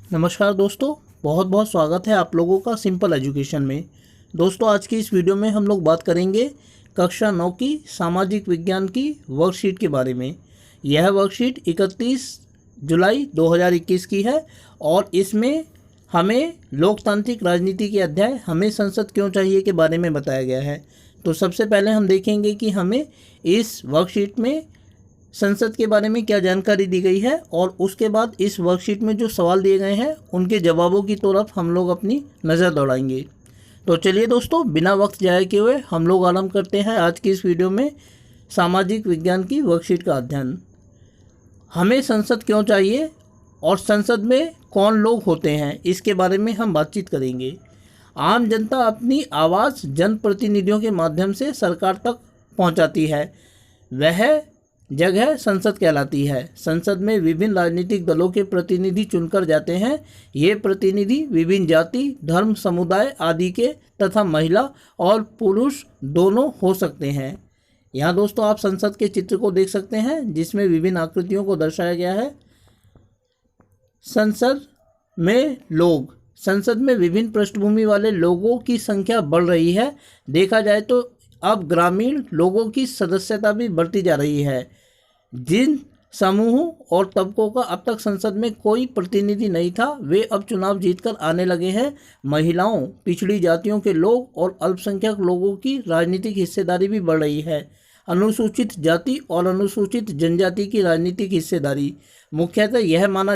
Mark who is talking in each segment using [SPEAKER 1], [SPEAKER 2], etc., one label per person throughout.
[SPEAKER 1] नमस्कार दोस्तों, बहुत बहुत स्वागत है आप लोगों का सिंपल एजुकेशन में। दोस्तों, आज की इस वीडियो में हम लोग बात करेंगे कक्षा 9 की सामाजिक विज्ञान की वर्कशीट के बारे में। यह वर्कशीट 31 जुलाई 2021 की है और इसमें हमें लोकतांत्रिक राजनीति के अध्याय हमें संसद क्यों चाहिए के बारे में बताया गया है। तो सबसे पहले हम देखेंगे कि हमें इस वर्कशीट में संसद के बारे में क्या जानकारी दी गई है और उसके बाद इस वर्कशीट में जो सवाल दिए गए हैं उनके जवाबों की तरफ हम लोग अपनी नज़र दौड़ाएंगे। तो चलिए दोस्तों, बिना वक्त जाए किए हुए हम लोग आरंभ करते हैं आज की इस वीडियो में सामाजिक विज्ञान की वर्कशीट का अध्ययन। हमें संसद क्यों चाहिए और संसद में कौन लोग होते हैं, इसके बारे में हम बातचीत करेंगे। आम जनता अपनी आवाज़ जनप्रतिनिधियों के माध्यम से सरकार तक पहुंचाती है, वह जगह संसद कहलाती है। संसद में विभिन्न राजनीतिक दलों के प्रतिनिधि चुनकर जाते हैं। ये प्रतिनिधि विभिन्न जाति, धर्म, समुदाय आदि के तथा महिला और पुरुष दोनों हो सकते हैं। यहाँ दोस्तों आप संसद के चित्र को देख सकते हैं जिसमें विभिन्न आकृतियों को दर्शाया गया है। संसद में लोग, संसद में विभिन्न पृष्ठभूमि वाले लोगों की संख्या बढ़ रही है। देखा जाए तो अब ग्रामीण लोगों की सदस्यता भी बढ़ती जा रही है। जिन समूहों और तबकों का अब तक संसद में कोई प्रतिनिधि नहीं था, वे अब चुनाव जीतकर आने लगे हैं। महिलाओं, पिछड़ी जातियों के लोग और अल्पसंख्यक लोगों की राजनीतिक हिस्सेदारी भी बढ़ रही है। अनुसूचित जाति और अनुसूचित जनजाति की राजनीतिक हिस्सेदारी, मुख्यतः यह माना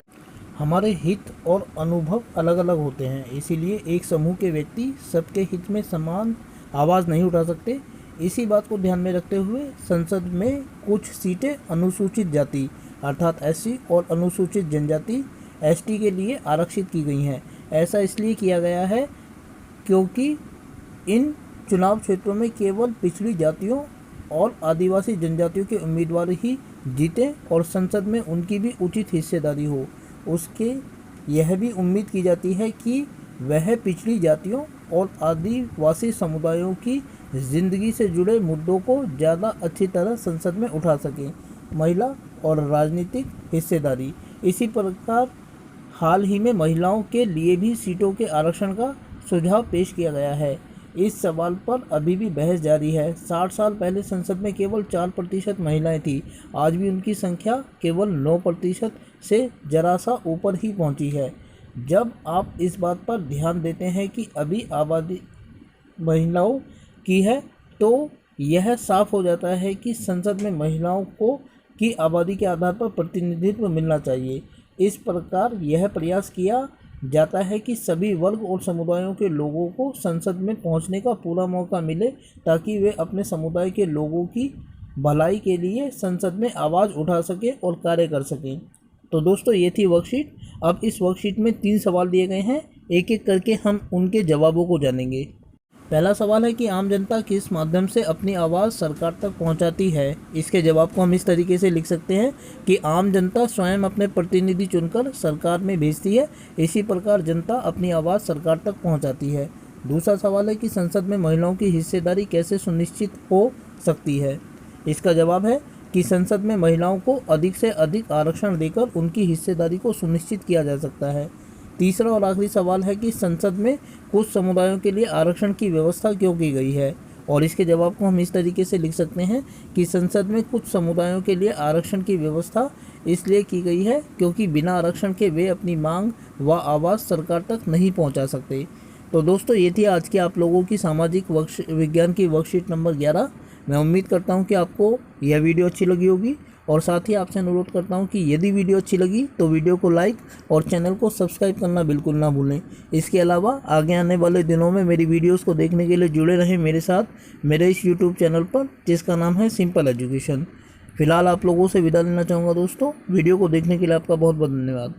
[SPEAKER 1] हमारे हित और अनुभव अलग अलग होते हैं, इसीलिए एक समूह के व्यक्ति सबके हित में समान आवाज़ नहीं उठा सकते। इसी बात को ध्यान में रखते हुए संसद में कुछ सीटें अनुसूचित जाति अर्थात एससी और अनुसूचित जनजाति एसटी के लिए आरक्षित की गई हैं। ऐसा इसलिए किया गया है क्योंकि इन चुनाव क्षेत्रों में केवल पिछड़ी जातियों और आदिवासी जनजातियों के उम्मीदवार ही जीतें और संसद में उनकी भी उचित हिस्सेदारी हो। उसके यह भी उम्मीद की जाती है कि वह पिछड़ी जातियों और आदिवासी समुदायों की ज़िंदगी से जुड़े मुद्दों को ज़्यादा अच्छी तरह संसद में उठा सकें। महिला और राजनीतिक हिस्सेदारी, इसी प्रकार हाल ही में महिलाओं के लिए भी सीटों के आरक्षण का सुझाव पेश किया गया है। इस सवाल पर अभी भी बहस जारी है। 60 साल पहले संसद में केवल 4% महिलाएं थीं। आज भी उनकी संख्या केवल 9% से जरा सा ऊपर ही पहुंची है। जब आप इस बात पर ध्यान देते हैं कि अभी आबादी महिलाओं की है, तो यह साफ हो जाता है कि संसद में महिलाओं को की आबादी के आधार पर प्रतिनिधित्व मिलना चाहिए। इस प्रकार यह प्रयास किया जाता है कि सभी वर्ग और समुदायों के लोगों को संसद में पहुंचने का पूरा मौका मिले, ताकि वे अपने समुदाय के लोगों की भलाई के लिए संसद में आवाज़ उठा सकें और कार्य कर सकें। तो दोस्तों, ये थी वर्कशीट। अब इस वर्कशीट में 3 सवाल दिए गए हैं, एक एक करके हम उनके जवाबों को जानेंगे। पहला सवाल है कि आम जनता किस माध्यम से अपनी आवाज़ सरकार तक पहुंचाती है। इसके जवाब को हम इस तरीके से लिख सकते हैं कि आम जनता स्वयं अपने प्रतिनिधि चुनकर सरकार में भेजती है। इसी प्रकार जनता अपनी आवाज़ सरकार तक पहुंचाती है। दूसरा सवाल है कि संसद में महिलाओं की हिस्सेदारी कैसे सुनिश्चित हो सकती है। इसका जवाब है कि संसद में महिलाओं को अधिक से अधिक आरक्षण देकर उनकी हिस्सेदारी को सुनिश्चित किया जा सकता है। तीसरा और आखिरी सवाल है कि संसद में कुछ समुदायों के लिए आरक्षण की व्यवस्था क्यों की गई है, और इसके जवाब को हम इस तरीके से लिख सकते हैं कि संसद में कुछ समुदायों के लिए आरक्षण की व्यवस्था इसलिए की गई है क्योंकि बिना आरक्षण के वे अपनी मांग व आवाज़ सरकार तक नहीं पहुंचा सकते। तो दोस्तों, ये थी आज की आप लोगों की सामाजिक विज्ञान की वर्कशीट नंबर 11। मैं उम्मीद करता हूँ कि आपको यह वीडियो अच्छी लगी होगी और साथ ही आपसे अनुरोध करता हूं कि यदि वीडियो अच्छी लगी तो वीडियो को लाइक और चैनल को सब्सक्राइब करना बिल्कुल ना भूलें। इसके अलावा आगे आने वाले दिनों में मेरी वीडियोस को देखने के लिए जुड़े रहें मेरे साथ मेरे इस यूट्यूब चैनल पर, जिसका नाम है सिंपल एजुकेशन। फिलहाल आप लोगों से विदा लेना चाहूँगा दोस्तों। वीडियो को देखने के लिए आपका बहुत बहुत धन्यवाद।